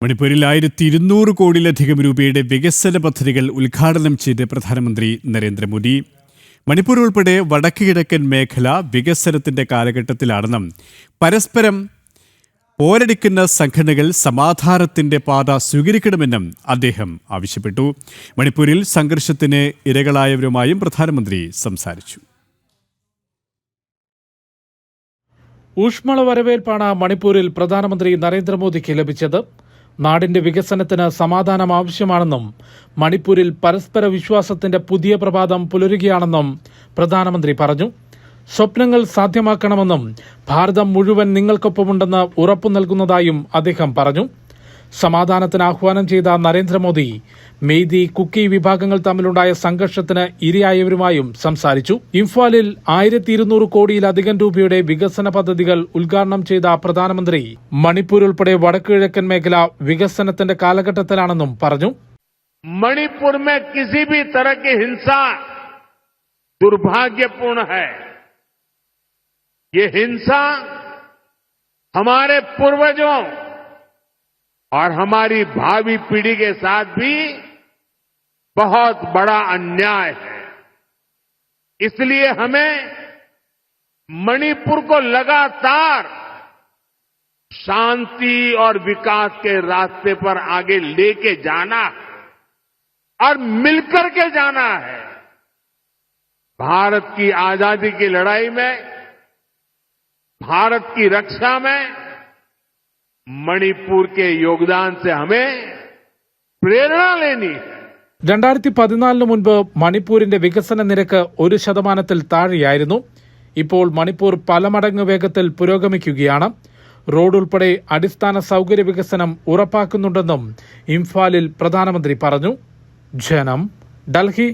മണിപ്പൂരിൽ 1200 കോടിയിലധികം രൂപയുടെ വികസന പദ്ധതികൾ ഉദ്ഘാടനം ചെയ്ത് പ്രധാനമന്ത്രി നരേന്ദ്രമോദി. മണിപ്പൂർ ഉൾപ്പെടെ വടക്ക് കിഴക്കൻ മേഖല വികസനത്തിന്റെ കാലഘട്ടത്തിലാണെന്നും പരസ്പരം പോരടിക്കുന്ന സംഘടനകൾ സമാധാനത്തിന്റെ പാത സ്വീകരിക്കണമെന്നും അദ്ദേഹം ആവശ്യപ്പെട്ടു. മണിപ്പൂരിൽ സംഘർഷത്തിന് ഇരകളായവരുമായും പ്രധാനമന്ത്രി സംസാരിച്ചു. ഊഷ്മള വരവേൽപ്പാണ് മണിപ്പൂരിൽ പ്രധാനമന്ത്രി നരേന്ദ്രമോദിക്ക് ലഭിച്ചത്. നാടിന്റെ വികസനത്തിന് സമാധാനം ആവശ്യമാണെന്നും മണിപ്പൂരിൽ പരസ്പര വിശ്വാസത്തിന്റെ പുതിയ പ്രഭാതം പുലരുകയാണെന്നും പ്രധാനമന്ത്രി പറഞ്ഞു. സ്വപ്നങ്ങൾ സാധ്യമാക്കണമെന്നും ഭാരതം മുഴുവൻ നിങ്ങൾക്കൊപ്പമുണ്ടെന്ന് ഉറപ്പു നൽകുന്നതായും അദ്ദേഹം പറഞ്ഞു. സമാധാനത്തിന് ആഹ്വാനം ചെയ്ത നരേന്ദ്രമോദി മെയ്തി, കുക്കി വിഭാഗങ്ങൾ തമ്മിലുണ്ടായ സംഘർഷത്തിന് ഇരയായവരുമായും സംസാരിച്ചു. ഇംഫാലിൽ 1200 കോടിയിലധികം രൂപയുടെ വികസന പദ്ധതികൾ ഉദ്ഘാടനം ചെയ്ത പ്രധാനമന്ത്രി മണിപ്പൂർ ഉൾപ്പെടെ വടക്കുകിഴക്കൻ മേഖല വികസനത്തിന്റെ കാലഘട്ടത്തിലാണെന്നും പറഞ്ഞു. मणिपुर में किसी भी तरह की हिंसा दुर्भाग्यपूर्ण है। ये हिंसा हमारे पूर्वजों और हमारी भावी पीढ़ी के साथ भी बहुत बड़ा अन्याय है। इसलिए हमें मणिपुर को लगातार शांति और विकास के रास्ते पर आगे लेके जाना है और मिलकर के जाना है। भारत की आजादी की लड़ाई में, भारत की रक्षा में मणिपुर के योगदान से हमें प्रेरणा लेनी है. 2014 മുൻപ് മണിപ്പൂരിന്റെ വികസന നിരക്ക് 1% താഴെയായിരുന്നു. ഇപ്പോൾ മണിപ്പൂർ പല മടങ്ങ് വേഗത്തിൽ പുരോഗമിക്കുകയാണ്. റോഡ് ഉൾപ്പെടെ അടിസ്ഥാന സൗകര്യ വികസനം ഉറപ്പാക്കുന്നുണ്ടെന്നും ഇംഫാലിൽ പ്രധാനമന്ത്രി പറഞ്ഞു. ജനം, ഡൽഹി.